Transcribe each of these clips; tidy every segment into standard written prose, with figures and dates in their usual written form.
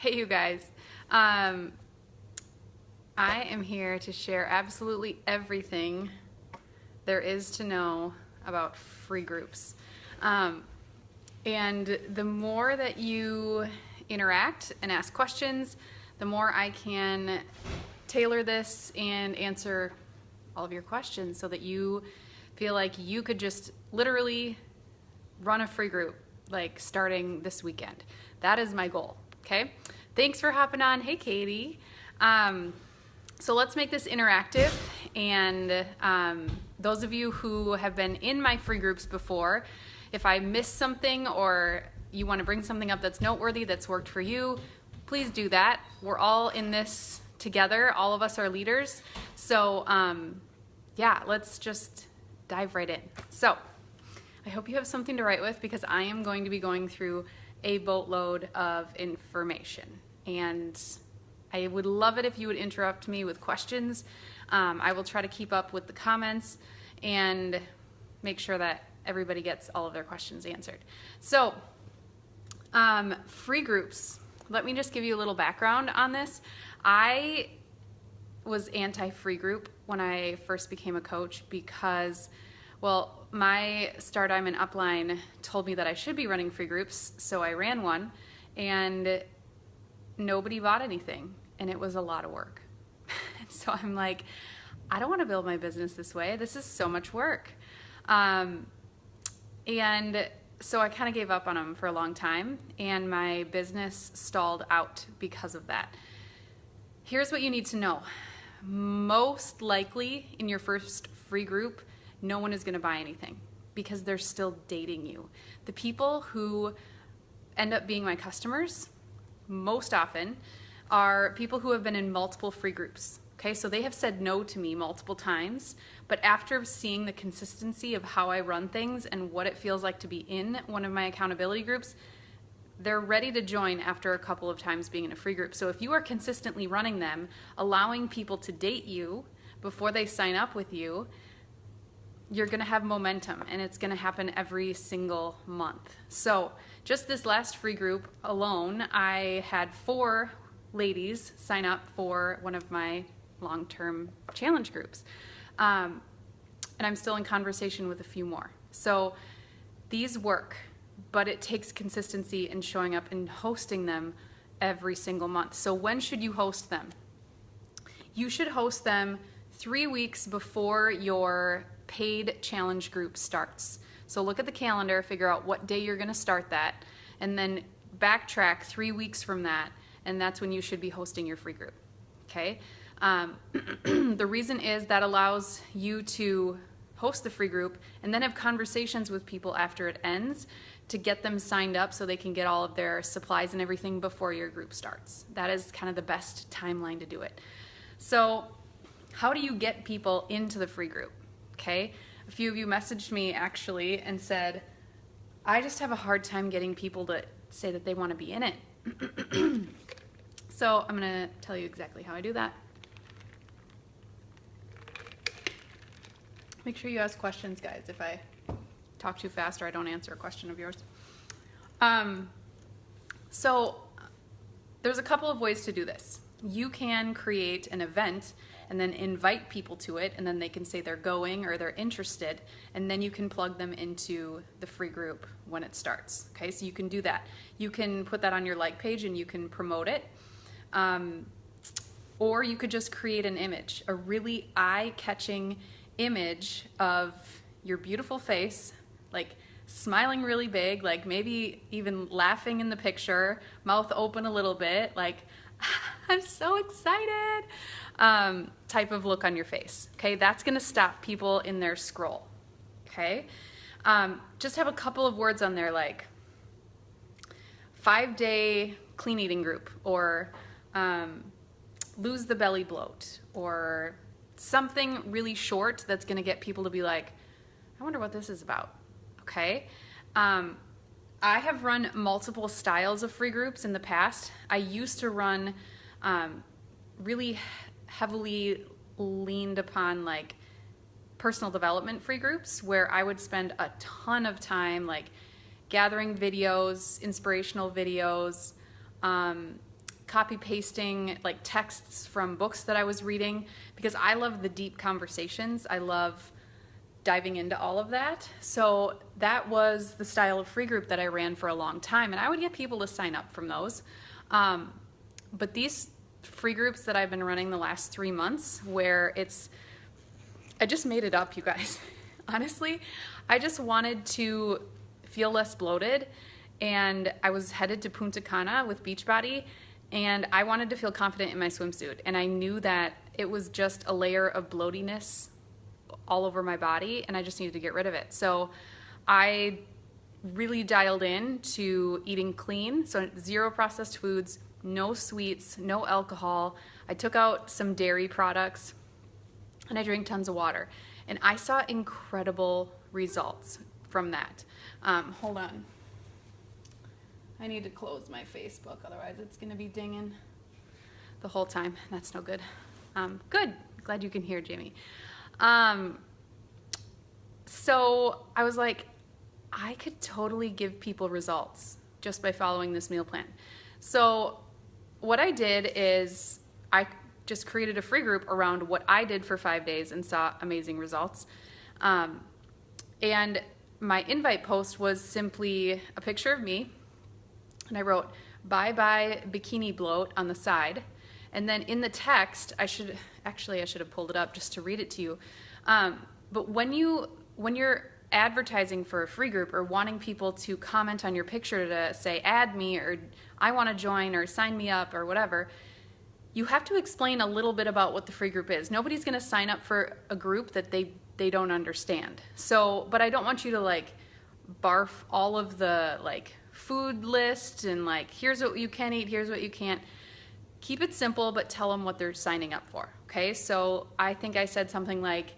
Hey, you guys. I am here to share absolutely everything there is to know about free groups. And the more that you interact and ask questions, the more I can tailor this and answer all of your questions so that you feel like you could just literally run a free group like starting this weekend. That is my goal, okay? Thanks for hopping on. Hey, Katie. So let's make this interactive, and those of you who have been in my free groups before, if I missed something or you want to bring something up that's noteworthy that's worked for you, please do that. We're all in this together. All of us are leaders. So yeah, let's just dive right in. So I hope you have something to write with, because I am going to be going through a boatload of information, and I would love it if you would interrupt me with questions. I will try to keep up with the comments and make sure that everybody gets all of their questions answered. So, free groups. Let me just give you a little background on this. I was anti-free group when I first became a coach because, well, my Star Diamond upline told me that I should be running free groups, so I ran one, and nobody bought anything, and it was a lot of work. And so I'm like, I don't want to build my business this way. This is so much work. And so I kind of gave up on them for a long time, and my business stalled out because of that. Here's what you need to know. Most likely in your first free group, no one is going to buy anything because they're still dating you. The people who end up being my customers most often are people who have been in multiple free groups. Okay, so they have said no to me multiple times, but after seeing the consistency of how I run things and what it feels like to be in one of my accountability groups, they're ready to join after a couple of times being in a free group. So if you are consistently running them, allowing people to date you before they sign up with you, you're gonna have momentum, and it's gonna happen every single month. So just this last free group alone, I had 4 ladies sign up for one of my long-term challenge groups. And I'm still in conversation with a few more. So these work, but it takes consistency in showing up and hosting them every single month. So when should you host them? You should host them 3 weeks before your paid challenge group starts. So look at the calendar, figure out what day you're gonna start that, and then backtrack 3 weeks from that, and that's when you should be hosting your free group, okay? The reason is that allows you to host the free group and then have conversations with people after it ends to get them signed up so they can get all of their supplies and everything before your group starts. That is kind of the best timeline to do it. So how do you get people into the free group? Okay, a few of you messaged me actually and said, I just have a hard time getting people to say that they want to be in it. So I'm going to tell you exactly how I do that. Make sure you ask questions, guys, if I talk too fast or I don't answer a question of yours. So there's a couple of ways to do this. You can create an event and then invite people to it, and then they can say they're going or they're interested, and then you can plug them into the free group when it starts. Okay, so you can do that. You can put that on your like page and you can promote it. Or you could just create an image, a really eye-catching image of your beautiful face, like smiling really big, like maybe even laughing in the picture, mouth open a little bit, like I'm so excited, type of look on your face. Okay, that's gonna stop people in their scroll. Okay, just have a couple of words on there like 5-day clean eating group, or lose the belly bloat, or something really short that's gonna get people to be like, I wonder what this is about. Okay. I have run multiple styles of free groups in the past. I used to run really heavily leaned upon like personal development free groups where I would spend a ton of time like gathering videos, inspirational videos, copy pasting like texts from books that I was reading, because I love the deep conversations. I love diving into all of that. So that was the style of free group that I ran for a long time, and I would get people to sign up from those. But these free groups that I've been running the last 3 months, where I just made it up, you guys. Honestly, I just wanted to feel less bloated, and I was headed to Punta Cana with Beachbody, and I wanted to feel confident in my swimsuit, and I knew that it was just a layer of bloatiness all over my body, and I just needed to get rid of it. So I really dialed in to eating clean, so 0 processed foods, no sweets, no alcohol. I took out some dairy products, and I drank tons of water. And I saw incredible results from that. Hold on. I need to close my Facebook, otherwise it's gonna be dinging the whole time. That's no good. Good, glad you can hear, Jamie. So I was like, I could totally give people results just by following this meal plan. So what I did is I just created a free group around what I did for 5 days and saw amazing results. And my invite post was simply a picture of me, and I wrote, "Bye bye bikini bloat" on the side. And then in the text, I should have pulled it up just to read it to you. But when you're advertising for a free group or wanting people to comment on your picture to say, add me, or I want to join, or sign me up, or whatever, you have to explain a little bit about what the free group is. Nobody's going to sign up for a group that they don't understand. So, but I don't want you to like barf all of the like food list and like, here's what you can eat, here's what you can't. Keep it simple, but tell them what they're signing up for. Okay, so I think I said something like,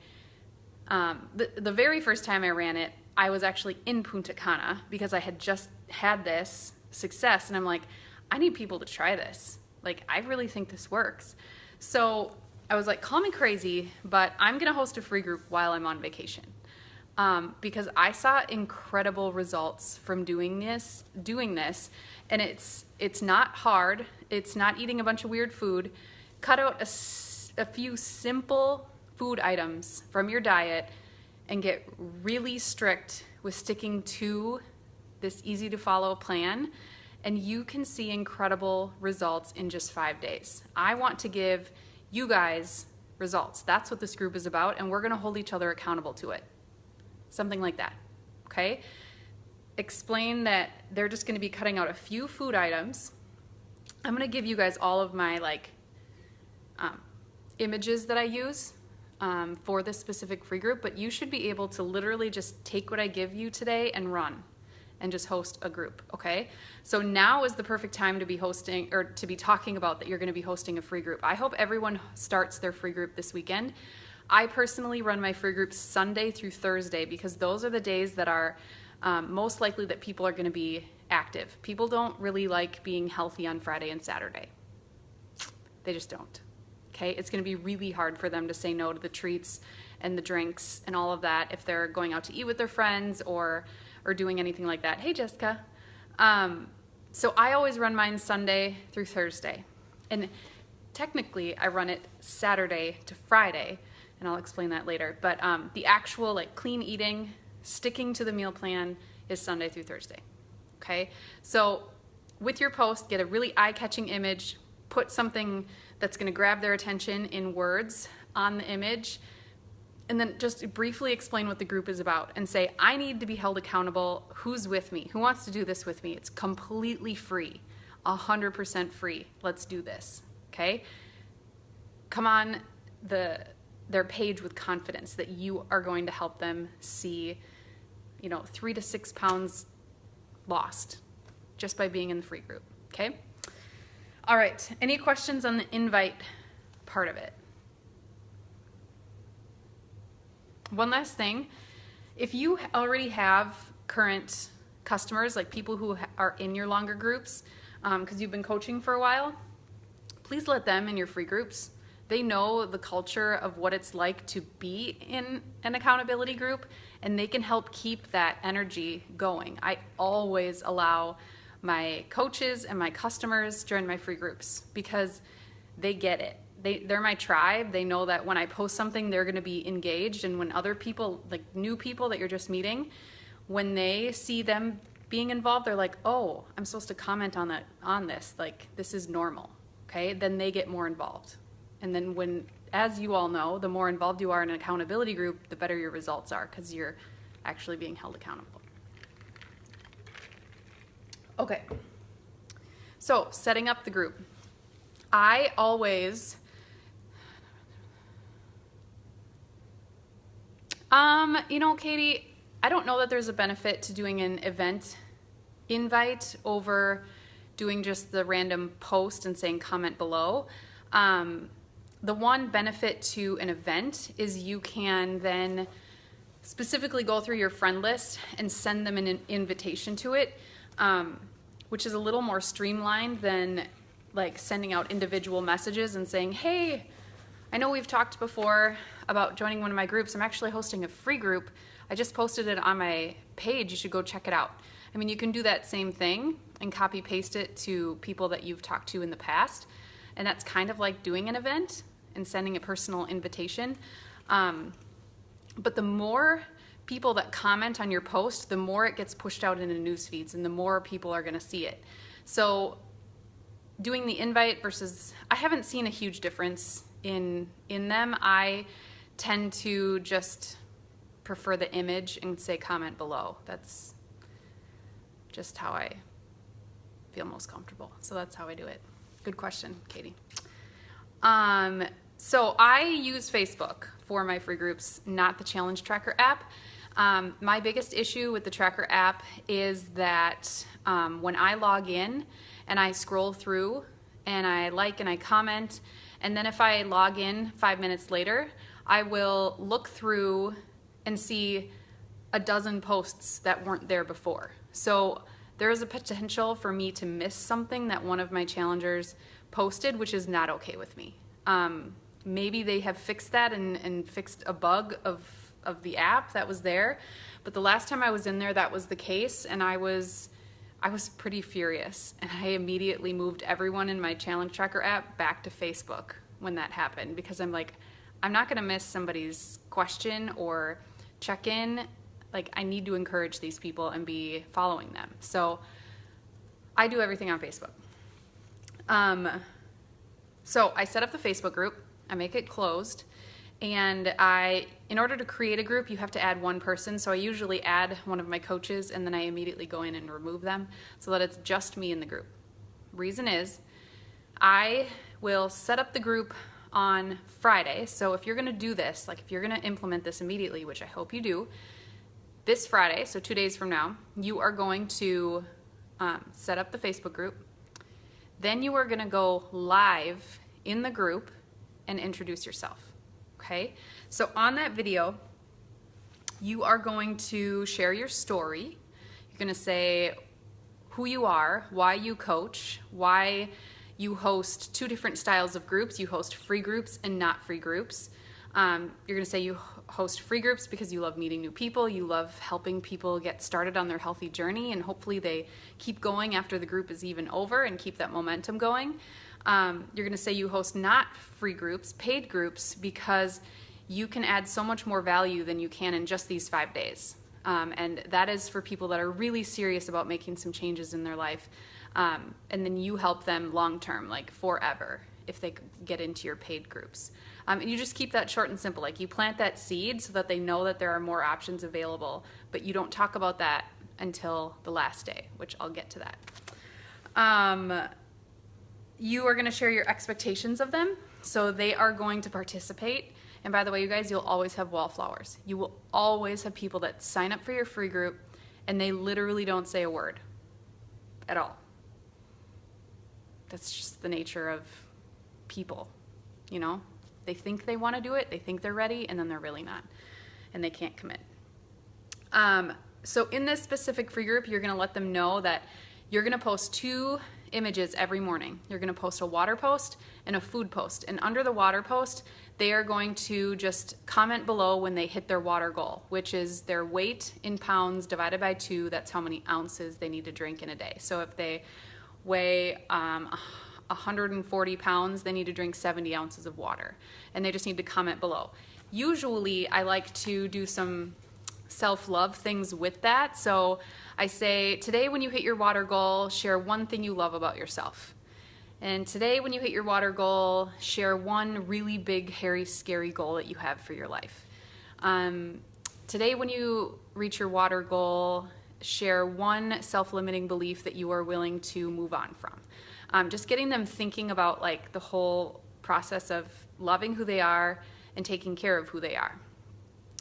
the very first time I ran it, I was actually in Punta Cana because I had just had this success, and I'm like, I need people to try this. Like, I really think this works. So I was like, call me crazy, but I'm gonna host a free group while I'm on vacation. Because I saw incredible results from doing this, and it's not hard. It's not eating a bunch of weird food. Cut out a few simple food items from your diet and get really strict with sticking to this easy to follow plan, and you can see incredible results in just 5 days. I want to give you guys results. That's what this group is about, and we're gonna hold each other accountable to it. Something like that, okay? Explain that they're just gonna be cutting out a few food items. I'm gonna give you guys all of my like images that I use for this specific free group, but you should be able to literally just take what I give you today and run and just host a group, okay? So now is the perfect time to be hosting, or to be talking about that you're gonna be hosting a free group. I hope everyone starts their free group this weekend. I personally run my free groups Sunday through Thursday because those are the days that are most likely that people are gonna be active. People don't really like being healthy on Friday and Saturday. They just don't, okay? It's gonna be really hard for them to say no to the treats and the drinks and all of that if they're going out to eat with their friends or doing anything like that. Hey, Jessica. So I always run mine Sunday through Thursday. And technically I run it Saturday to Friday, and I'll explain that later. But the actual like clean eating, sticking to the meal plan is Sunday through Thursday, okay? So with your post, get a really eye-catching image, put something that's gonna grab their attention in words on the image, and then just briefly explain what the group is about and say, I need to be held accountable. Who's with me? Who wants to do this with me? It's completely free, 100% free. Let's do this, okay? Come on their page with confidence that you are going to help them see, 3 to 6 pounds lost just by being in the free group, okay? All right, any questions on the invite part of it? One last thing, if you already have current customers, like people who are in your longer groups, because you've been coaching for a while, please let them in your free groups. They know the culture of what it's like to be in an accountability group, and they can help keep that energy going. I always allow my coaches and my customers join my free groups because they get it. They're my tribe. They know that when I post something, they're going to be engaged. And when other people, like new people that you're just meeting, when they see them being involved, they're like, oh, I'm supposed to comment on this. Like, this is normal. Okay. Then they get more involved. And then as you all know, the more involved you are in an accountability group, the better your results are because you're actually being held accountable. Okay. So setting up the group. I always, Katie, I don't know that there's a benefit to doing an event invite over doing just the random post and saying comment below. The one benefit to an event is you can then specifically go through your friend list and send them an invitation to it, which is a little more streamlined than like sending out individual messages and saying, hey, I know we've talked before about joining one of my groups. I'm actually hosting a free group. I just posted it on my page. You should go check it out. I mean, you can do that same thing and copy paste it to people that you've talked to in the past. And that's kind of like doing an event and sending a personal invitation. But the more people that comment on your post, the more it gets pushed out into news feeds and the more people are gonna see it. So doing the invite versus, I haven't seen a huge difference in them. I tend to just prefer the image and say comment below. That's just how I feel most comfortable. So that's how I do it. Good question, Katie. So I use Facebook for my free groups, not the Challenge Tracker app. My biggest issue with the Tracker app is that when I log in and I scroll through and I like and I comment, and then if I log in 5 minutes later, I will look through and see a dozen posts that weren't there before. So there is a potential for me to miss something that one of my challengers posted, which is not okay with me. Maybe they have fixed that and fixed a bug of the app that was there, but the last time I was in there, that was the case, and I was pretty furious, and I immediately moved everyone in my Challenge Tracker app back to Facebook when that happened, because I'm like, I'm not gonna miss somebody's question or check-in. Like, I need to encourage these people and be following them. So I do everything on Facebook. So I set up the Facebook group, I make it closed, and in order to create a group, you have to add one person. So I usually add one of my coaches and then I immediately go in and remove them so that it's just me in the group. Reason is, I will set up the group on Friday. So if you're gonna do this, like if you're gonna implement this immediately, which I hope you do, this Friday, so 2 days from now, you are going to set up the Facebook group. Then you are gonna go live in the group and introduce yourself, okay? So on that video, you are going to share your story. You're gonna say who you are, why you coach, why you host 2 different styles of groups. You host free groups and not free groups. You're gonna say you host free groups because you love meeting new people, you love helping people get started on their healthy journey, and hopefully they keep going after the group is even over and keep that momentum going. You're gonna say you host not free groups, paid groups, because you can add so much more value than you can in just these 5 days. And that is for people that are really serious about making some changes in their life. And then you help them long-term, like forever, if they get into your paid groups. And you just keep that short and simple. Like, you plant that seed so that they know that there are more options available, but you don't talk about that until the last day, which I'll get to that. You are gonna share your expectations of them. So they are going to participate. And by the way, you guys, you'll always have wallflowers. You will always have people that sign up for your free group and they literally don't say a word at all. That's just the nature of people, you know? They think they want to do it, they think they're ready, and then they're really not, and they can't commit. So in this specific free group, you're gonna let them know that you're gonna post 2 images every morning. You're going to post a water post and a food post. And under the water post, they are going to just comment below when they hit their water goal, which is their weight in pounds divided by 2. That's how many ounces they need to drink in a day. So if they weigh 140 pounds, they need to drink 70 ounces of water. And they just need to comment below. Usually, I like to do some self-love things with that. So I say, today when you hit your water goal, share one thing you love about yourself. And today when you hit your water goal, share one really big, hairy, scary goal that you have for your life. Today when you reach your water goal, share one self-limiting belief that you are willing to move on from. Just getting them thinking about like the whole process of loving who they are and taking care of who they are.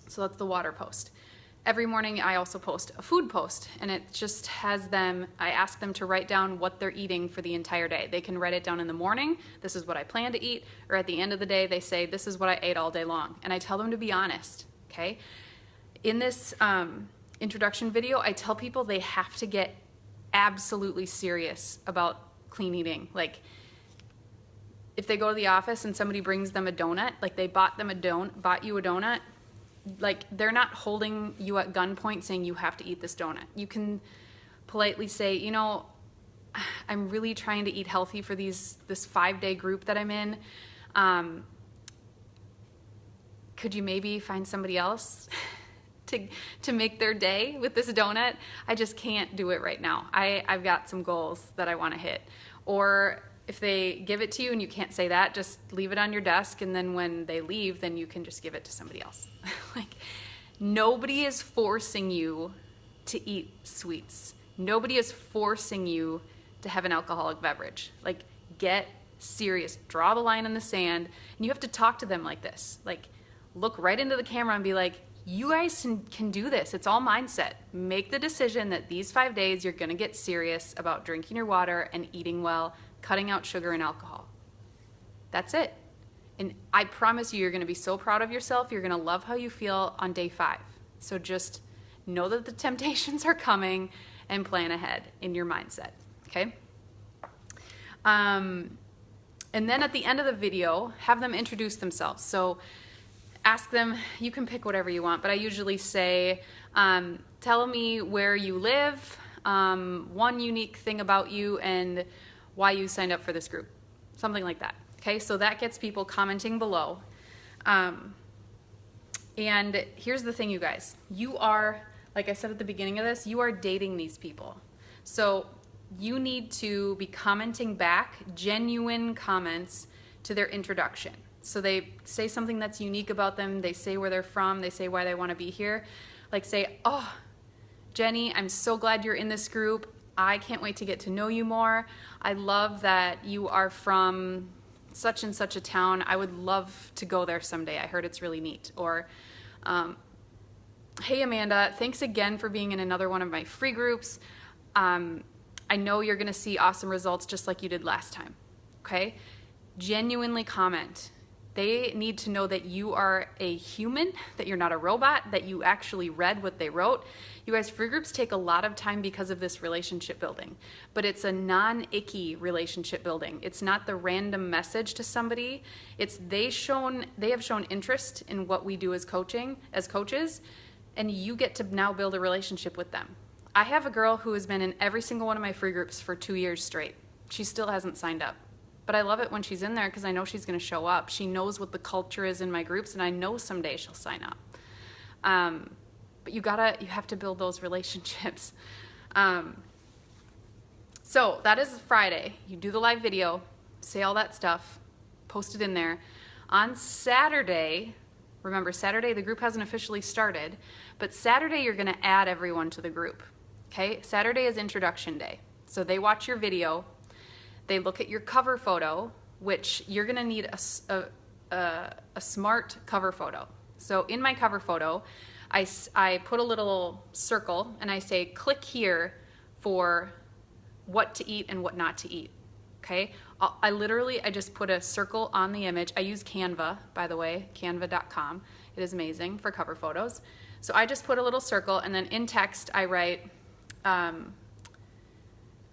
So that's the water post. Every morning I also post a food post, and it just has them, I ask them to write down what they're eating for the entire day. They can write it down in the morning, this is what I plan to eat, or at the end of the day they say, this is what I ate all day long. And I tell them to be honest, okay? In this introduction video, I tell people they have to get absolutely serious about clean eating. Like, if they go to the office and somebody brings them a donut, like they bought you a donut, like they're not holding you at gunpoint saying you have to eat this donut. You can politely say, you know, I'm really trying to eat healthy for this 5-day group that I'm in. Could you maybe find somebody else to make their day with this donut? I just can't do it right now. I've got some goals that I want to hit. Or if they give it to you and you can't say that, just leave it on your desk, and then when they leave, then you can just give it to somebody else. Like, nobody is forcing you to eat sweets. Nobody is forcing you to have an alcoholic beverage. Like, get serious. Draw the line in the sand, and you have to talk to them like this. Like, look right into the camera and be like, you guys can do this. It's all mindset. Make the decision that these 5 days you're gonna get serious about drinking your water and eating well, cutting out sugar and alcohol. That's it. And I promise you're gonna be so proud of yourself. You're gonna love how you feel on day 5. So just know that the temptations are coming and plan ahead in your mindset, okay? And then at the end of the video, have them introduce themselves. So ask them, you can pick whatever you want, but I usually say, tell me where you live, one unique thing about you, and why you signed up for this group. Something like that. Okay, so that gets people commenting below. And here's the thing, you guys. You are, like I said at the beginning of this, you are dating these people. So you need to be commenting back genuine comments to their introduction. So they say something that's unique about them, they say where they're from, they say why they want to be here. Like say, oh, Jenny, I'm so glad you're in this group. I can't wait to get to know you more. I love that you are from such and such a town. I would love to go there someday. I heard it's really neat. Or, hey Amanda, thanks again for being in another one of my free groups. I know you're gonna see awesome results just like you did last time, okay? Genuinely comment. They need to know that you are a human, that you're not a robot, that you actually read what they wrote. You guys, free groups take a lot of time because of this relationship building, but it's a non-icky relationship building. It's not the random message to somebody. It's they have shown interest in what we do as coaches, and you get to now build a relationship with them. I have a girl who has been in every single one of my free groups for 2 years straight. She still hasn't signed up. But I love it when she's in there because I know she's going to show up. She knows what the culture is in my groups, and I know someday she'll sign up. But you have to build those relationships. So that is Friday. You do the live video, say all that stuff, post it in there. On Saturday, remember Saturday the group hasn't officially started, but Saturday you're going to add everyone to the group. Okay? Saturday is introduction day. So they watch your video. They look at your cover photo, which you're gonna need a smart cover photo. So in my cover photo, I put a little circle and I say, click here for what to eat and what not to eat, okay? I just put a circle on the image. I use Canva, by the way, canva.com. It is amazing for cover photos. So I just put a little circle, and then in text I write,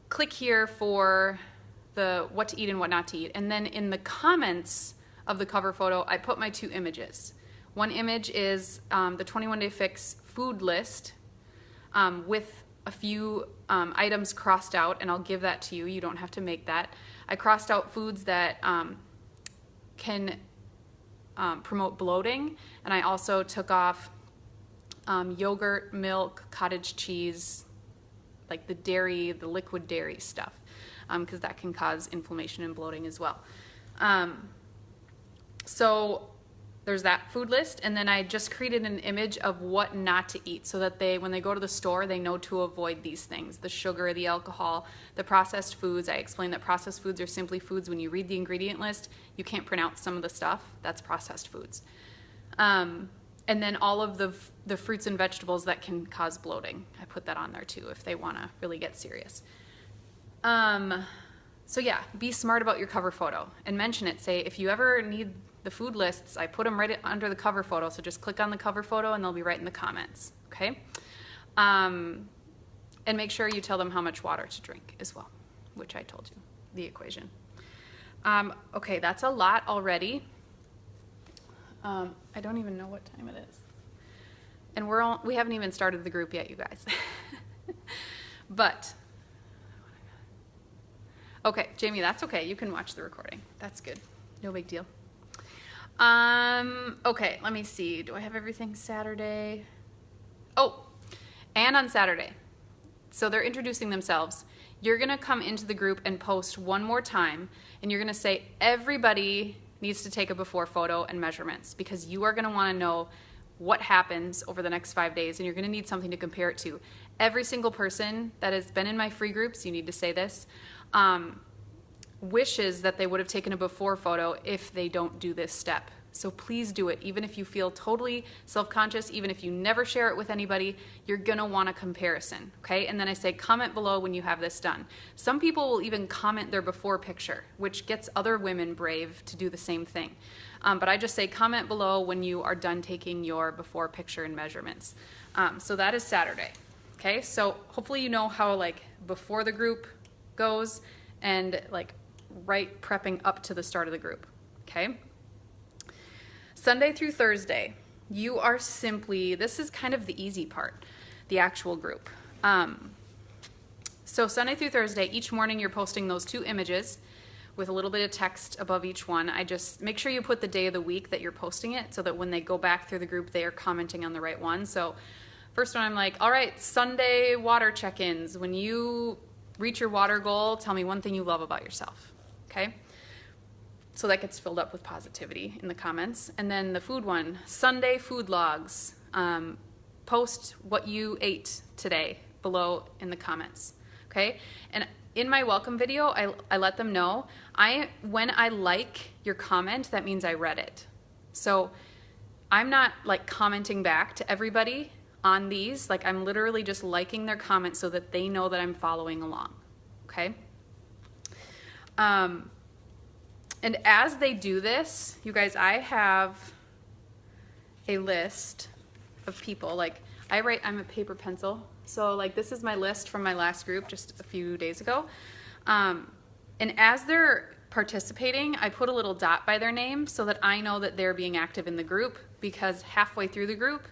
click here for the what to eat and what not to eat. And then in the comments of the cover photo, I put my 2 images. One image is the 21 Day Fix food list with a few items crossed out, and I'll give that to you. You don't have to make that. I crossed out foods that can promote bloating, and I also took off yogurt, milk, cottage cheese, like the dairy, the liquid dairy stuff, because that can cause inflammation and bloating as well. So there's that food list, and then I just created an image of what not to eat so that when they go to the store, they know to avoid these things: the sugar, the alcohol, the processed foods. I explained that processed foods are simply foods when you read the ingredient list, you can't pronounce some of the stuff. That's processed foods. And then all of the fruits and vegetables that can cause bloating. I put that on there too if they want to really get serious. So yeah, be smart about your cover photo and mention it. Say, if you ever need the food lists, I put them right under the cover photo, so just click on the cover photo and they'll be right in the comments, okay? And make sure you tell them how much water to drink as well, which I told you, the equation. Okay, that's a lot already. I don't even know what time it is. And we haven't even started the group yet, you guys. But, okay, Jamie, that's okay. You can watch the recording. That's good. No big deal. Okay, let me see. Do I have everything Saturday? Oh, and on Saturday. So they're introducing themselves. You're going to come into the group and post one more time, and you're going to say everybody needs to take a before photo and measurements, because you are going to want to know what happens over the next 5 days, and you're going to need something to compare it to. Every single person that has been in my free groups, you need to say this, wishes that they would have taken a before photo if they don't do this step. So please do it. Even if you feel totally self-conscious, even if you never share it with anybody, you're gonna want a comparison, okay? And then I say comment below when you have this done. Some people will even comment their before picture, which gets other women brave to do the same thing. But I just say comment below when you are done taking your before picture and measurements. So that is Saturday, okay? So hopefully you know how like before the group goes and like right prepping up to the start of the group, okay? Sunday through Thursday, you are simply, this is kind of the easy part, the actual group. So Sunday through Thursday, each morning you're posting those 2 images with a little bit of text above each one. I just make sure you put the day of the week that you're posting it so that when they go back through the group, they are commenting on the right one. So first one, I'm like, all right, Sunday water check-ins. When you reach your water goal, tell me one thing you love about yourself, okay? So that gets filled up with positivity in the comments. And then the food one, Sunday food logs. Post what you ate today below in the comments, okay? And in my welcome video, I let them know, when I like your comment, that means I read it. So I'm not like commenting back to everybody on these, like I'm literally just liking their comments so that they know that I'm following along, okay? And as they do this, you guys, I have a list of people, like I'm a paper pencil. So like this is my list from my last group just a few days ago. And as they're participating, I put a little dot by their name so that I know that they're being active in the group, because halfway through the group,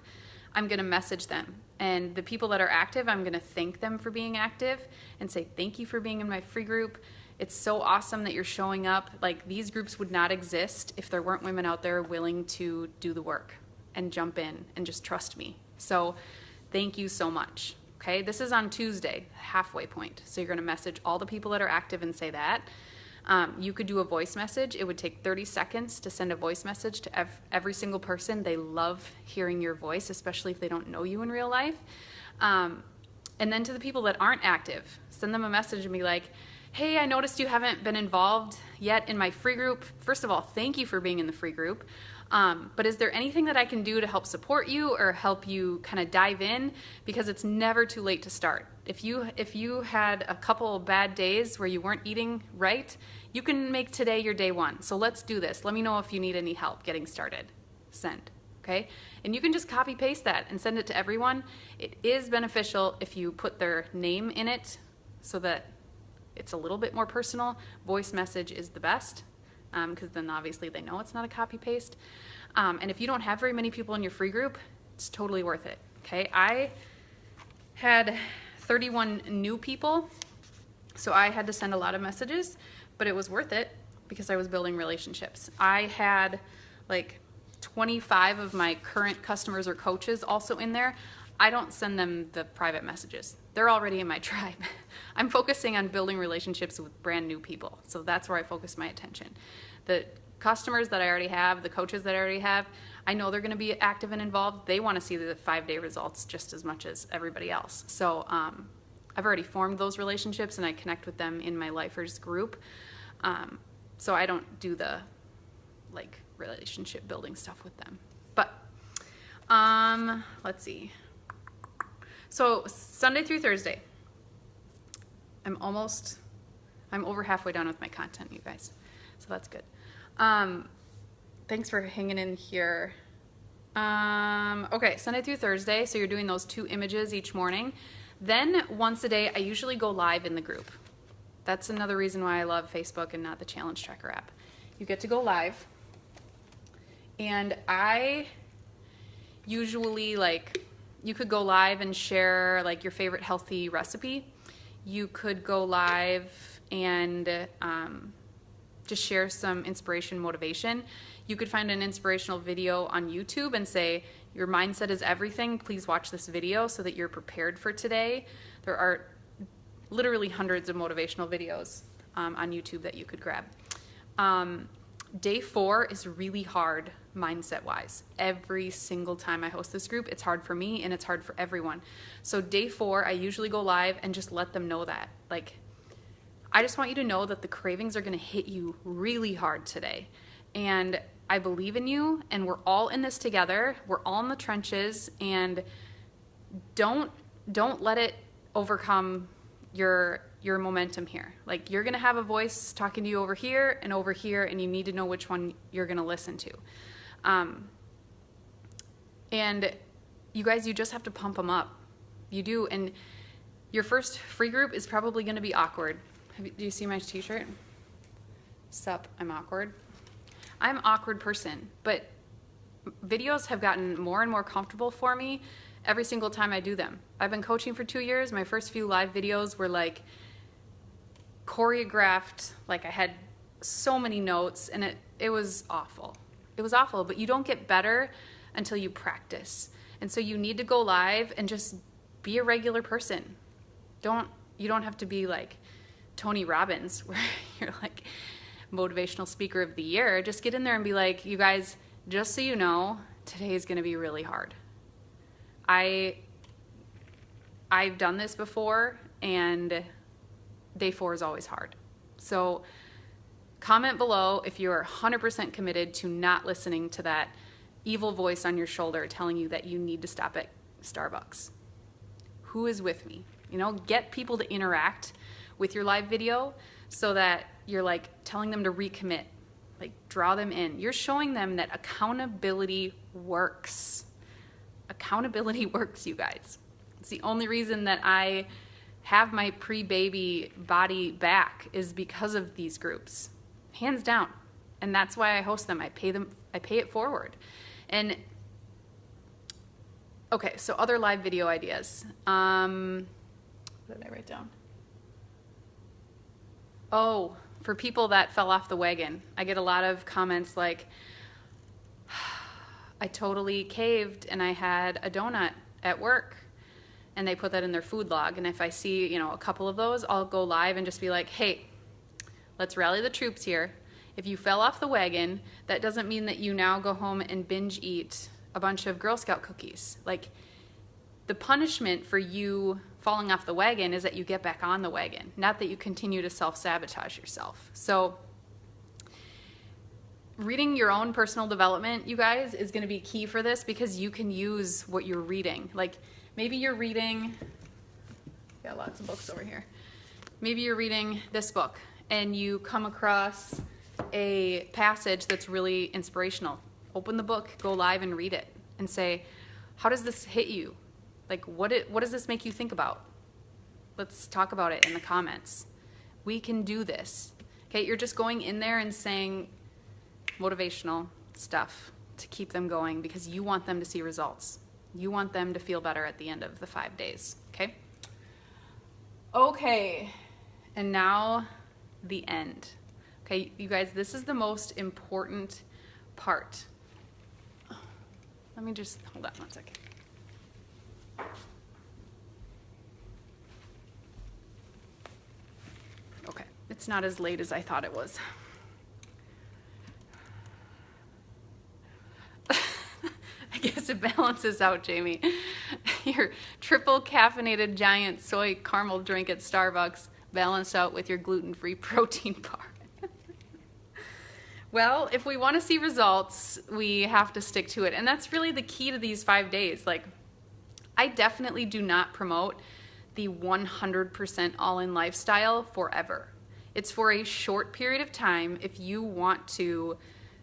I'm gonna message them. And the people that are active, I'm gonna thank them for being active and say, thank you for being in my free group. It's so awesome that you're showing up. Like these groups would not exist if there weren't women out there willing to do the work and jump in and just trust me. So thank you so much. Okay, this is on Tuesday, halfway point. So you're gonna message all the people that are active and say that. You could do a voice message. It would take 30 seconds to send a voice message to every single person. They love hearing your voice, especially if they don't know you in real life. And then to the people that aren't active, send them a message and be like, hey, I noticed you haven't been involved yet in my free group. First of all, thank you for being in the free group. But is there anything that I can do to help support you or help you kind of dive in? Because it's never too late to start. If you had a couple of bad days where you weren't eating right, you can make today your day one. So let's do this. Let me know if you need any help getting started. Send, okay? And you can just copy paste that and send it to everyone. It is beneficial if you put their name in it so that it's a little bit more personal. Voice message is the best, because then obviously they know it's not a copy paste. And if you don't have very many people in your free group, it's totally worth it. Okay, I had 31 new people, so I had to send a lot of messages, but it was worth it because I was building relationships. I had like 25 of my current customers or coaches also in there. I don't send them the private messages. They're already in my tribe. I'm focusing on building relationships with brand new people. So that's where I focus my attention. The customers that I already have, the coaches that I already have, I know they're going to be active and involved. They want to see the 5-day results just as much as everybody else. So I've already formed those relationships and I connect with them in my Lifers group. So I don't do the like relationship building stuff with them. But let's see. So Sunday through Thursday, I'm over halfway done with my content, you guys. So that's good. Thanks for hanging in here. Okay, Sunday through Thursday, so you're doing those 2 images each morning. Then once a day, I usually go live in the group. That's another reason why I love Facebook and not the Challenge Tracker app. You get to go live. And I usually, like, you could go live and share like your favorite healthy recipe. You could go live and just share some inspiration, motivation. You could find an inspirational video on YouTube and say, your mindset is everything. Please watch this video so that you're prepared for today. There are literally hundreds of motivational videos on YouTube that you could grab. Day 4 is really hard mindset-wise. Every single time I host this group, it's hard for me and it's hard for everyone. So day 4, I usually go live and just let them know that. Like, I just want you to know that the cravings are gonna hit you really hard today. And I believe in you, and we're all in this together. We're all in the trenches, and don't let it overcome your momentum here. Like, you're gonna have a voice talking to you over here, and you need to know which one you're gonna listen to. And you guys, you just have to pump them up. You do, and your first free group is probably gonna be awkward. Do you see my t-shirt? Sup, I'm awkward. I'm an awkward person, but videos have gotten more and more comfortable for me every single time I do them. I've been coaching for 2 years. My first few live videos were like choreographed, like I had so many notes, and it was awful. It was awful, but you don't get better until you practice. And so you need to go live and just be a regular person. You don't have to be like Tony Robbins, where you're like motivational speaker of the year. Just get in there and be like, you guys, just so you know, today is going to be really hard. I've done this before, and day 4 is always hard. So comment below if you're 100% committed to not listening to that evil voice on your shoulder telling you that you need to stop at Starbucks. Who is with me? You know, get people to interact with your live video so that you're like telling them to recommit, like draw them in. You're showing them that accountability works. Accountability works, you guys. It's the only reason that I have my pre-baby body back is because of these groups, hands down. And that's why I host them. I pay it forward. And okay, so other live video ideas. What did I write down? Oh, for people that fell off the wagon, I get a lot of comments like, I totally caved and I had a donut at work, and they put that in their food log. And if I see, you know, a couple of those, I'll go live and just be like, hey, let's rally the troops here. If you fell off the wagon, that doesn't mean that you now go home and binge eat a bunch of Girl Scout cookies. Like, the punishment for you falling off the wagon is that you get back on the wagon, not that you continue to self-sabotage yourself. So reading your own personal development, you guys, is going to be key for this, because you can use what you're reading. Like, maybe you're reading, got lots of books over here. Maybe you're reading this book and you come across a passage that's really inspirational. Open the book, go live and read it and say, how does this hit you? Like, what does this make you think about? Let's talk about it in the comments. We can do this. Okay, you're just going in there and saying motivational stuff to keep them going because you want them to see results. You want them to feel better at the end of the 5 days, okay? Okay, and now the end. Okay, you guys, this is the most important part. Let me just, hold on one second. Okay, it's not as late as I thought it was. I guess it balances out, Jamie. Your triple caffeinated giant soy caramel drink at Starbucks balanced out with your gluten-free protein bar. Well, if we want to see results, we have to stick to it. And that's really the key to these 5 days. Like, I definitely do not promote the 100% all-in lifestyle forever. It's for a short period of time if you want to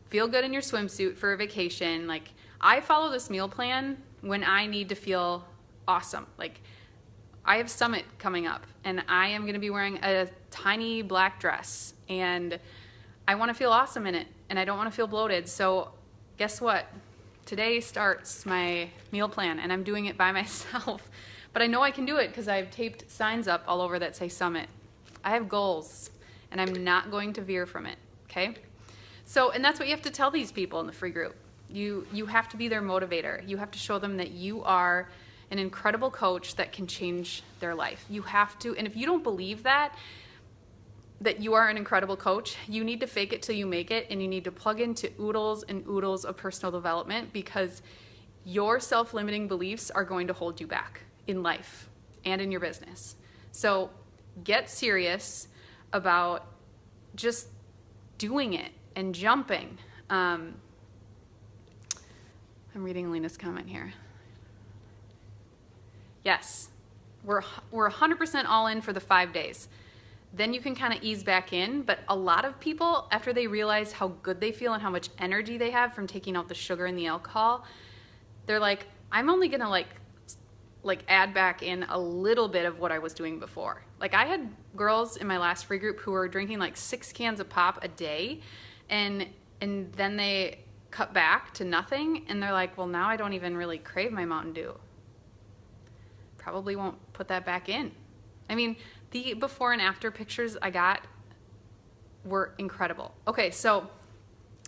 feel good in your swimsuit for a vacation. Like, I follow this meal plan when I need to feel awesome. Like, I have Summit coming up and I am going to be wearing a tiny black dress and I want to feel awesome in it and I don't want to feel bloated. So guess what? Today starts my meal plan and I'm doing it by myself. But I know I can do it because I've taped signs up all over that say Summit. I have goals and I'm not going to veer from it, okay? So, and that's what you have to tell these people in the free group. You have to be their motivator. You have to show them that you are an incredible coach that can change their life. You have to, and if you don't believe that you are an incredible coach, you need to fake it till you make it, and you need to plug into oodles and oodles of personal development because your self-limiting beliefs are going to hold you back in life and in your business. So get serious about just doing it and jumping. I'm reading Lena's comment here. Yes, we're 100% all in for the 5 days. Then you can kind of ease back in, but a lot of people, after they realize how good they feel and how much energy they have from taking out the sugar and the alcohol, they're like, I'm only gonna like add back in a little bit of what I was doing before. Like, I had girls in my last free group who were drinking like 6 cans of pop a day, and then they cut back to nothing, and they're like, well, now I don't even really crave my Mountain Dew. Probably won't put that back in. I mean, the before and after pictures I got were incredible. Okay, so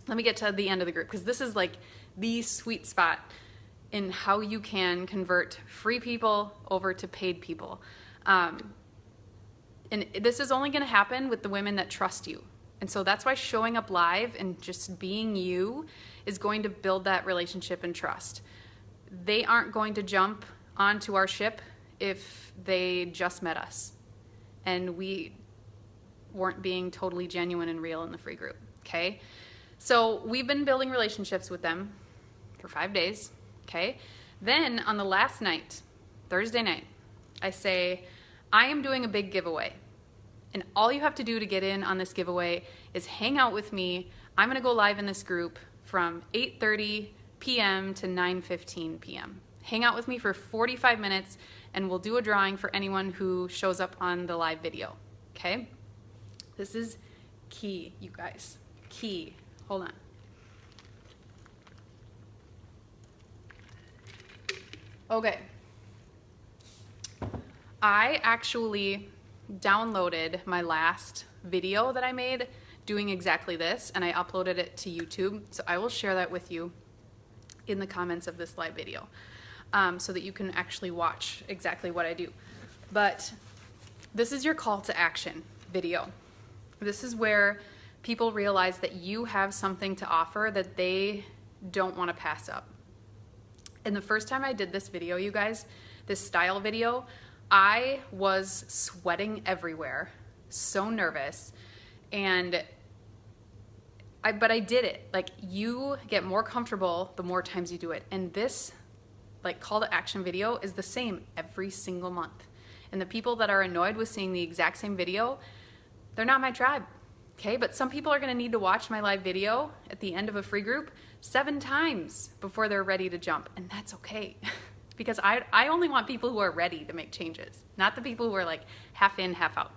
let me get to the end of the group because this is like the sweet spot in how you can convert free people over to paid people. And this is only gonna happen with the women that trust you. And so that's why showing up live and just being you is going to build that relationship and trust. They aren't going to jump onto our ship if they just met us and we weren't being totally genuine and real in the free group, okay? So we've been building relationships with them for 5 days, okay? Then on the last night, Thursday night, I say, I am doing a big giveaway. And all you have to do to get in on this giveaway is hang out with me. I'm gonna go live in this group from 8:30 p.m. to 9:15 p.m. Hang out with me for 45 minutes and we'll do a drawing for anyone who shows up on the live video, okay? This is key, you guys, key. Hold on. Okay. I actually downloaded my last video that I made doing exactly this, and I uploaded it to YouTube. So I will share that with you in the comments of this live video so that you can actually watch exactly what I do. But this is your call to action video. This is where people realize that you have something to offer that they don't want to pass up. And the first time I did this video, you guys, this style video, I was sweating everywhere, so nervous, but I did it. Like, you get more comfortable the more times you do it. And this like call to action video is the same every single month. And the people that are annoyed with seeing the exact same video, they're not my tribe, okay? But some people are gonna need to watch my live video at the end of a free group 7 times before they're ready to jump, and that's okay. Because I only want people who are ready to make changes, not the people who are like half in, half out.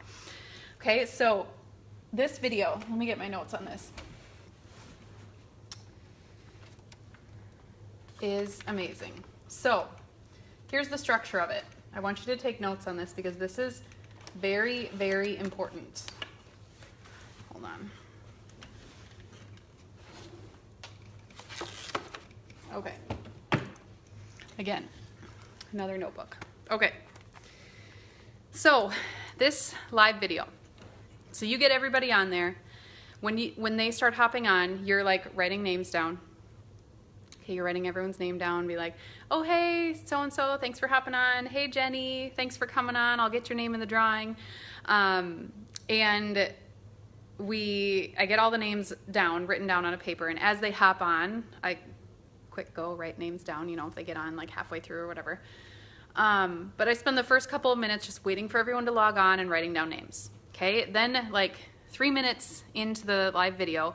Okay, so this video, let me get my notes on this, is amazing. So here's the structure of it. I want you to take notes on this because this is very, very important. Hold on. Okay. Again, another notebook. Okay. So this live video. So you get everybody on there. When they start hopping on, you're like writing names down. Okay, you're writing everyone's name down. Be like, oh hey, so-and-so, thanks for hopping on. Hey Jenny, thanks for coming on. I'll get your name in the drawing. And I get all the names down, written down on a paper, and as they hop on, I quick go write names down, you know, if they get on like halfway through or whatever. But I spend the first couple of minutes just waiting for everyone to log on and writing down names. Okay, then like 3 minutes into the live video,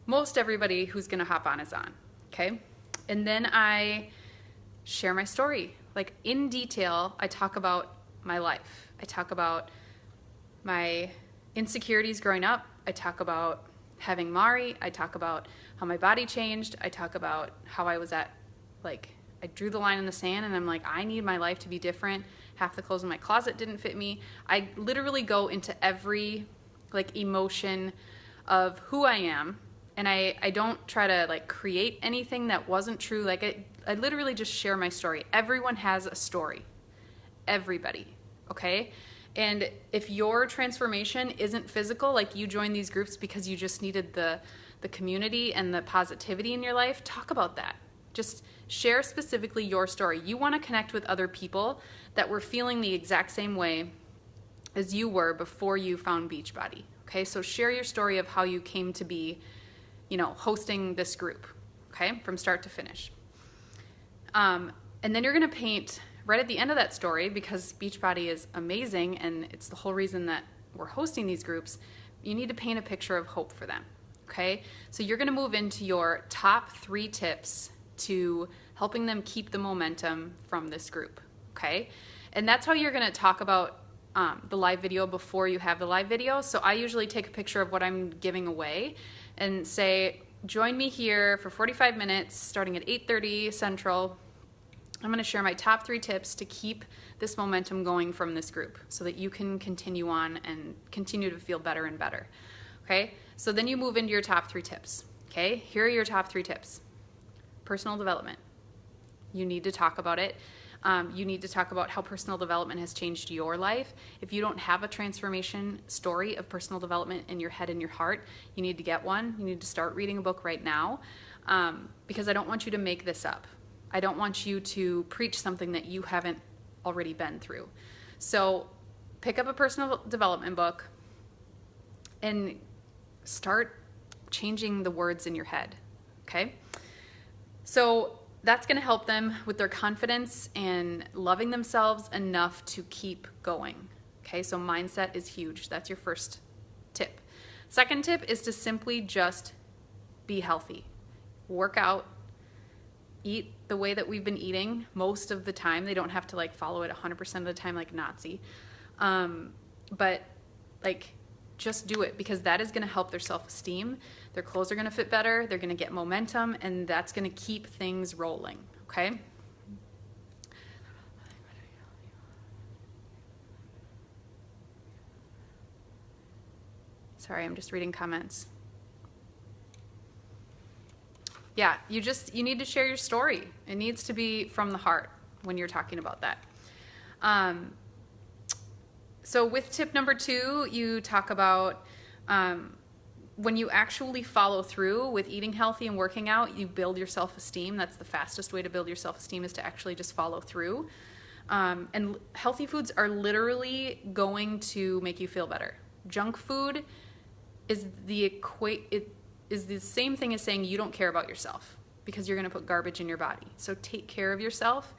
most everybody who's gonna hop on is on. Okay, and then I share my story. Like in detail, I talk about my life. I talk about my insecurities growing up. I talk about having Mari. I talk about how my body changed. I talk about how I was at, like, I drew the line in the sand and I'm like, I need my life to be different. Half the clothes in my closet didn't fit me. I literally go into every like emotion of who I am. And I don't try to like create anything that wasn't true. Like I literally just share my story. Everyone has a story. Everybody, okay? And if your transformation isn't physical, like you joined these groups because you just needed the community and the positivity in your life, talk about that. Just share specifically your story. You want to connect with other people that were feeling the exact same way as you were before you found Beachbody, okay? So share your story of how you came to be, you know, hosting this group, okay, from start to finish. And then you're going to paint right at the end of that story, because Beachbody is amazing and it's the whole reason that we're hosting these groups, you need to paint a picture of hope for them, okay? So you're going to move into your top 3 tips to helping them keep the momentum from this group, okay? And that's how you're going to talk about the live video before you have the live video. So I usually take a picture of what I'm giving away and say, join me here for 45 minutes starting at 8:30 Central. I'm going to share my top 3 tips to keep this momentum going from this group so that you can continue on and continue to feel better and better. Okay, so then you move into your top 3 tips. Okay, here are your top 3 tips. Personal development. You need to talk about it. You need to talk about how personal development has changed your life. If you don't have a transformation story of personal development in your head and your heart, you need to get one. You need to start reading a book right now, because I don't want you to make this up. I don't want you to preach something that you haven't already been through. So pick up a personal development book and start changing the words in your head, okay? So that's going to help them with their confidence and loving themselves enough to keep going, okay? So mindset is huge. That's your first tip. Second tip is to simply just be healthy. Work out. Eat the way that we've been eating most of the time. They don't have to like follow it 100% of the time like Nazi. But like just do it, because that is going to help their self-esteem. Their clothes are going to fit better. They're going to get momentum, and that's going to keep things rolling, okay? Sorry, I'm just reading comments. Yeah, you need to share your story. It needs to be from the heart when you're talking about that. So with tip number 2, you talk about when you actually follow through with eating healthy and working out, you build your self-esteem. That's the fastest way to build your self-esteem, is to actually just follow through. And healthy foods are literally going to make you feel better. Junk food is the same thing as saying you don't care about yourself, because you're going to put garbage in your body. So take care of yourself,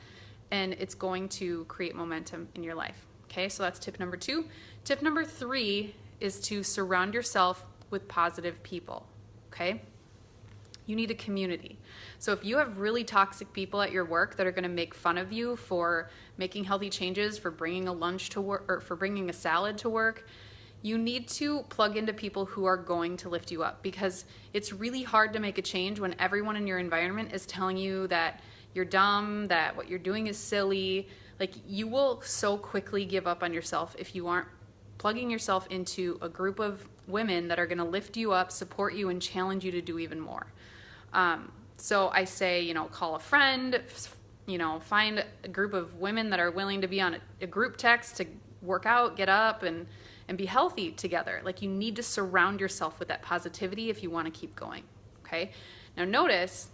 and it's going to create momentum in your life. Okay, so that's tip number 2. Tip number 3 is to surround yourself with positive people, okay? You need a community. So if you have really toxic people at your work that are going to make fun of you for making healthy changes, for bringing a lunch to work, or for bringing a salad to work, you need to plug into people who are going to lift you up, because it's really hard to make a change when everyone in your environment is telling you that you're dumb, that what you're doing is silly. Like, you will so quickly give up on yourself if you aren't plugging yourself into a group of women that are going to lift you up, support you, and challenge you to do even more. So I say, call a friend, find a group of women that are willing to be on a group text to work out, get up, and be healthy together. Like, you need to surround yourself with that positivity if you want to keep going, okay? Now notice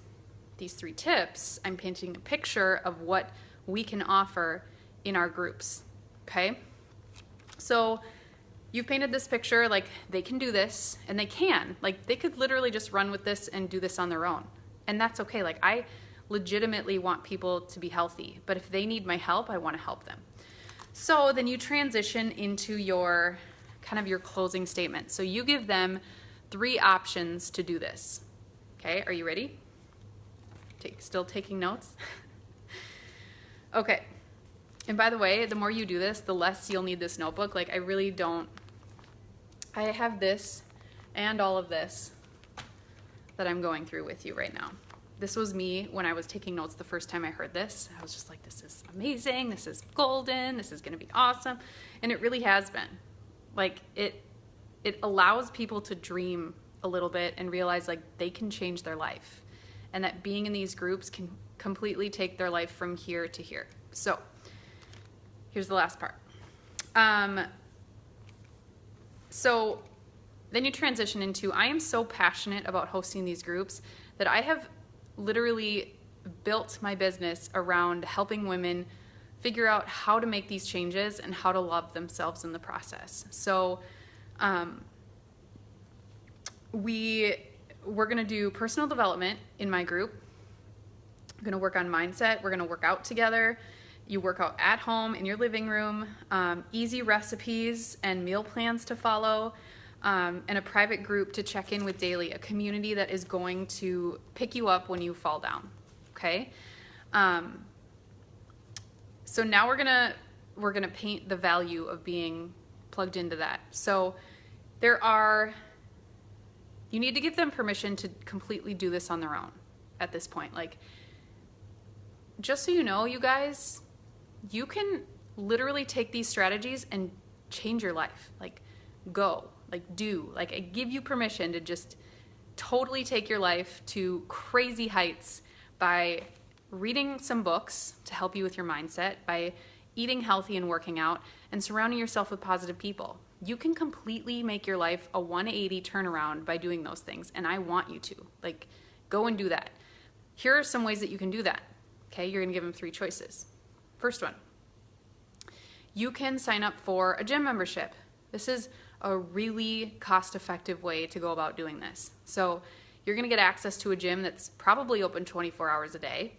these 3 tips. I'm painting a picture of what we can offer in our groups, okay? So you've painted this picture, like, they can do this, and they can. Like, they could literally just run with this and do this on their own. And that's okay. Like, I legitimately want people to be healthy, but if they need my help, I want to help them. So then you transition into your your closing statement. So you give them 3 options to do this. Okay, are you ready? Still taking notes? Okay. And by the way, the more you do this, the less you'll need this notebook. Like, I have this and all of this that I'm going through with you right now. This was me when I was taking notes the first time I heard this. I was just like, this is amazing. This is golden. This is going to be awesome. And it really has been. Like, it allows people to dream a little bit and realize, like, they can change their life, and that being in these groups can completely take their life from here to here. So here's the last part. So then you transition into, I am so passionate about hosting these groups that I have literally built my business around helping women figure out how to make these changes and how to love themselves in the process. So we're going to do personal development in my group. We're going to work on mindset. We're going to work out together. You work out at home in your living room, easy recipes and meal plans to follow, and a private group to check in with daily, a community that is going to pick you up when you fall down, okay? So now we're gonna paint the value of being plugged into that. So you need to give them permission to completely do this on their own at this point. Like, just so you know, you guys, you can literally take these strategies and change your life. Like, go, like, do, like, I give you permission to just totally take your life to crazy heights by reading some books to help you with your mindset, by eating healthy and working out, and surrounding yourself with positive people. You can completely make your life a 180 turnaround by doing those things, and I want you to. Like, go and do that. Here are some ways that you can do that. Okay, you're gonna give them 3 choices. First one, you can sign up for a gym membership. This is a really cost-effective way to go about doing this. So you're gonna get access to a gym that's probably open 24 hours a day.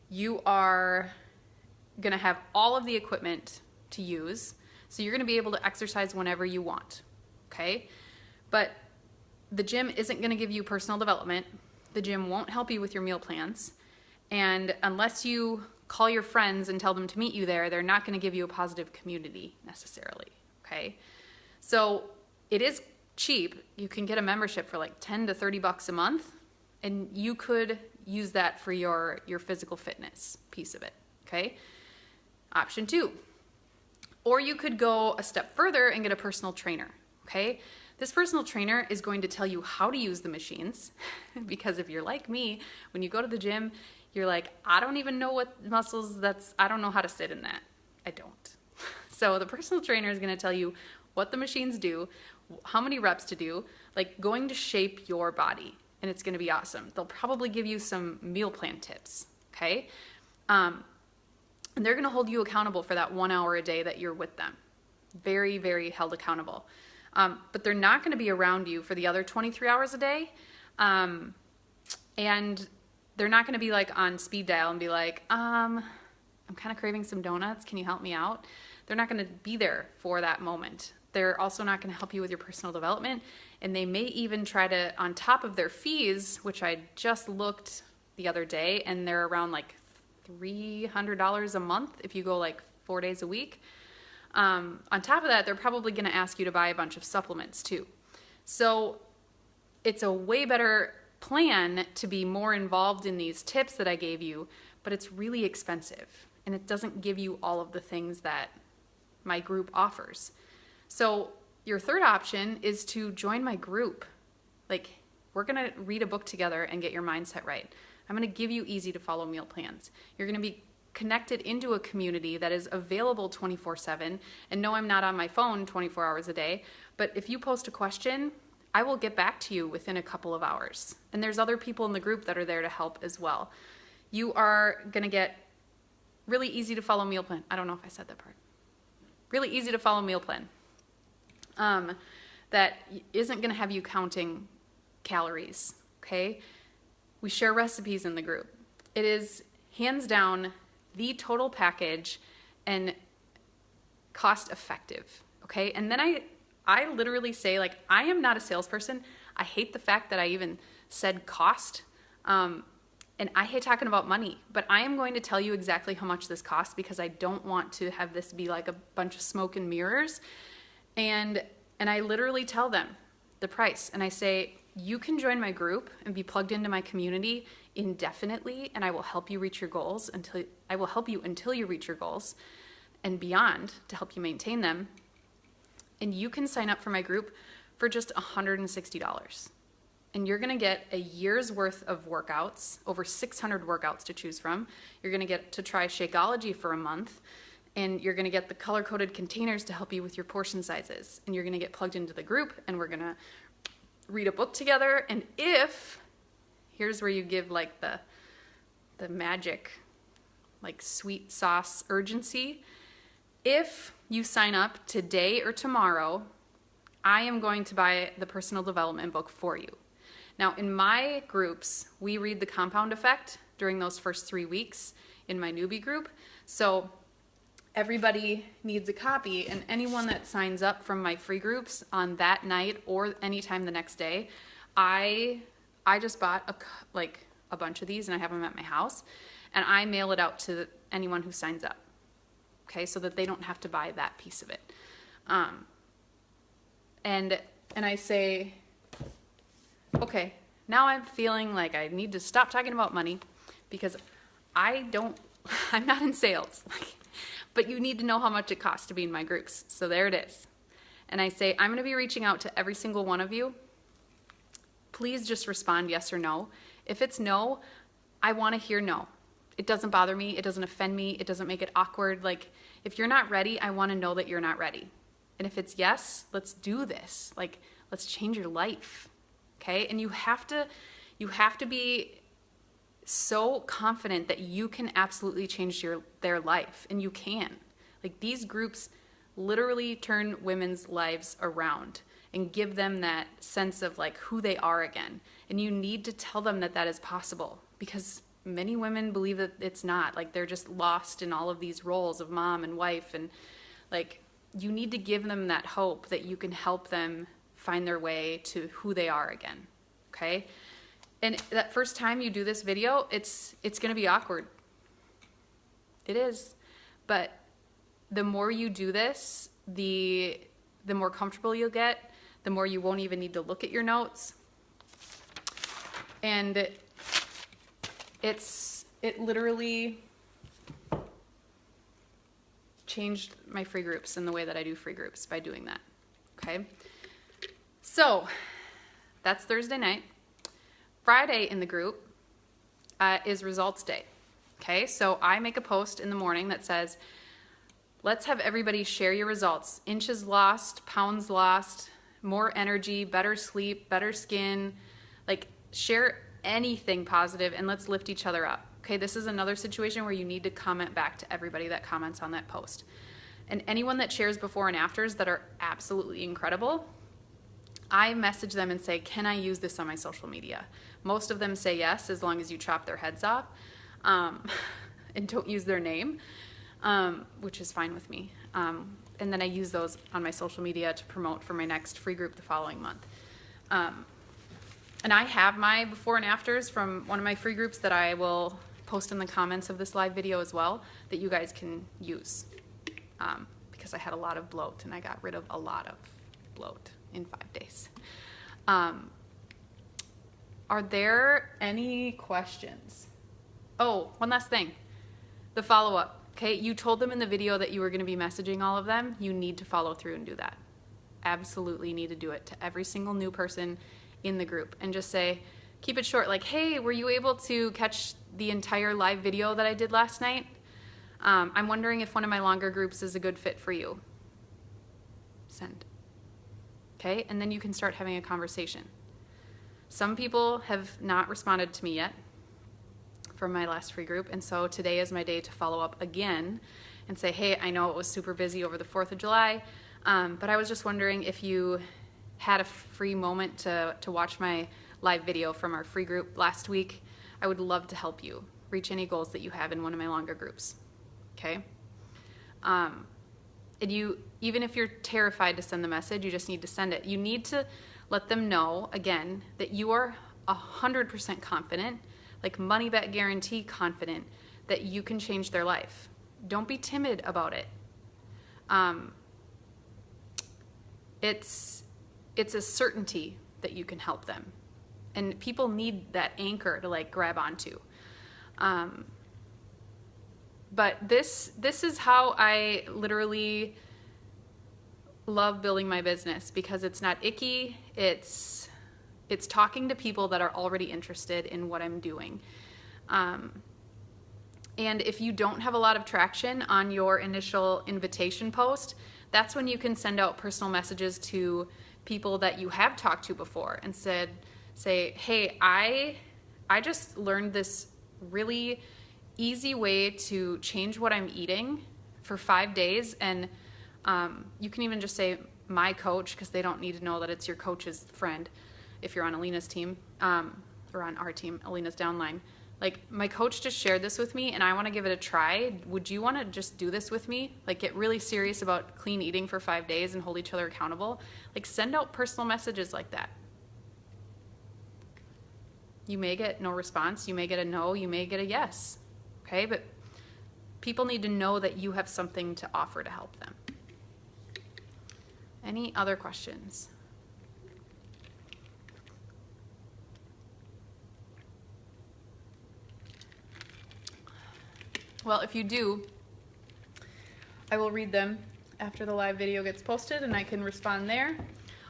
You are gonna have all of the equipment to use, so you're gonna be able to exercise whenever you want, okay? But the gym isn't gonna give you personal development. The gym won't help you with your meal plans. And unless you call your friends and tell them to meet you there, they're not gonna give you a positive community necessarily, okay? So it is cheap. You can get a membership for like 10 to 30 bucks a month, and you could use that for your physical fitness piece of it, okay? Option 2, or you could go a step further and get a personal trainer, okay? This personal trainer is going to tell you how to use the machines, because if you're like me, when you go to the gym, you're like, I don't even know what muscles I don't know how to sit in that. I don't. So the personal trainer is gonna tell you what the machines do, how many reps to do, like going to shape your body, and it's gonna be awesome. They'll probably give you some meal plan tips, okay? And they're gonna hold you accountable for that 1 hour a day that you're with them. Very, very held accountable. But they're not gonna be around you for the other 23 hours a day. And they're not gonna be like on speed dial and be like, I'm kind of craving some donuts, can you help me out? They're not gonna be there for that moment. They're also not gonna help you with your personal development, and they may even try to, on top of their fees, which I just looked the other day, and they're around like $300 a month if you go like 4 days a week. On top of that, they're probably going to ask you to buy a bunch of supplements too. So it's a way better plan to be more involved in these tips that I gave you, but it's really expensive and it doesn't give you all of the things that my group offers. So your third option is to join my group. Like, we're going to read a book together and get your mindset right. I'm going to give you easy to follow meal plans. You're going to be connected into a community that is available 24/7. And no, I'm not on my phone 24 hours a day, but if you post a question, I will get back to you within a couple of hours. And there's other people in the group that are there to help as well. You are going to get really easy to follow meal plan. I don't know if I said that part. Really easy to follow meal plan. That isn't going to have you counting calories, okay? We share recipes in the group. It is hands down the total package and cost effective, okay? And then I literally say, like, I am not a salesperson. I hate the fact that I even said cost, and I hate talking about money, but I am going to tell you exactly how much this costs because I don't want to have this be like a bunch of smoke and mirrors. And I literally tell them the price, and I say, you can join my group and be plugged into my community indefinitely, and I will help you reach your goals until you reach your goals and beyond to help you maintain them. And you can sign up for my group for just $160. And you're gonna get a year's worth of workouts, over 600 workouts to choose from. You're gonna get to try Shakeology for a month, and you're gonna get the color-coded containers to help you with your portion sizes. And you're gonna get plugged into the group, and we're gonna read a book together. And here's where you give like the magic, like sweet sauce urgency. If you sign up today or tomorrow, I am going to buy the personal development book for you. Now, in my groups, we read The Compound Effect during those first 3 weeks in my newbie group. So everybody needs a copy, and anyone that signs up from my free groups on that night or anytime the next day, I just bought a bunch of these, and I have them at my house, and I mail it out to anyone who signs up, okay, so that they don't have to buy that piece of it. And I say, okay, now I'm feeling like I need to stop talking about money because I'm not in sales. But you need to know how much it costs to be in my groups. So there it is. And I say, I'm going to be reaching out to every single one of you. Please just respond yes or no. If it's no, I want to hear no. It doesn't bother me. It doesn't offend me. It doesn't make it awkward. Like, if you're not ready, I want to know that you're not ready. And if it's yes, let's do this. Like, let's change your life. Okay? And you have to be so confident that you can absolutely change their life, and you can. Like, these groups literally turn women's lives around and give them that sense of like who they are again. And you need to tell them that that is possible, because many women believe that it's not. Like, they're just lost in all of these roles of mom and wife, and like, you need to give them that hope that you can help them find their way to who they are again. Okay? And that first time you do this video, it's going to be awkward. It is. But the more you do this, the more comfortable you'll get, the more you won't even need to look at your notes. And it literally changed my free groups and the way that I do free groups by doing that. Okay? So that's Thursday night. Friday in the group is results day. Okay, so I make a post in the morning that says, let's have everybody share your results. Inches lost, pounds lost, more energy, better sleep, better skin. Like, share anything positive and let's lift each other up. Okay, this is another situation where you need to comment back to everybody that comments on that post. And anyone that shares before and afters that are absolutely incredible, I message them and say, can I use this on my social media? Most of them say yes, as long as you chop their heads off and don't use their name, which is fine with me. And then I use those on my social media to promote for my next free group the following month. And I have my before and afters from one of my free groups that I will post in the comments of this live video as well, that you guys can use. because I had a lot of bloat, and I got rid of a lot of bloat in 5 days. Are there any questions? Oh, one last thing. The follow-up. Okay, you told them in the video that you were going to be messaging all of them. You need to follow through and do that. Absolutely need to do it to every single new person in the group, and just say, keep it short, like, hey, were you able to catch the entire live video that I did last night? I'm wondering if one of my longer groups is a good fit for you. Send. Okay, and then you can start having a conversation. Some people have not responded to me yet from my last free group, and so today is my day to follow up again and say, hey, I know it was super busy over the 4th of July, but I was just wondering if you had a free moment to watch my live video from our free group last week. I would love to help you reach any goals that you have in one of my longer groups. Okay? And even if you're terrified to send the message, you just need to send it. You need to let them know, again, that you are 100% confident, like money back guarantee confident, that you can change their life. Don't be timid about it. It's a certainty that you can help them. And people need that anchor to like grab onto. But this is how I literally love building my business, because it's not icky. It's talking to people that are already interested in what I'm doing. And if you don't have a lot of traction on your initial invitation post, that's when you can send out personal messages to people that you have talked to before and say, hey, I just learned this really easy way to change what I'm eating for 5 days. And you can even just say my coach, because they don't need to know that it's your coach's friend if you're on Alina's team, or on our team, Alina's downline. Like, my coach just shared this with me and I want to give it a try. Would you want to just do this with me? Like, get really serious about clean eating for 5 days and hold each other accountable. Like, send out personal messages like that. You may get no response, you may get a no, you may get a yes. Okay, but people need to know that you have something to offer to help them. Any other questions? Well, if you do, I will read them after the live video gets posted and I can respond there.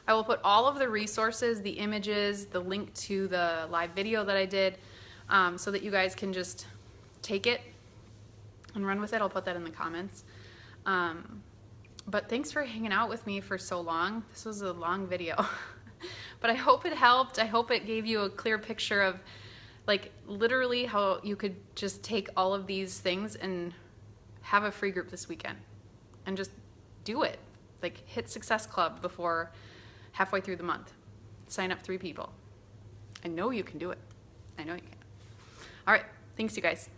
I will put all of the resources, the images, the link to the live video that I did, so that you guys can just take it and run with it. I'll put that in the comments. But thanks for hanging out with me for so long. This was a long video, but I hope it helped. I hope it gave you a clear picture of, like, literally how you could just take all of these things and have a free group this weekend and just do it. Like, hit Success Club before halfway through the month. Sign up 3 people. I know you can do it. I know you can. All right. Thanks, you guys.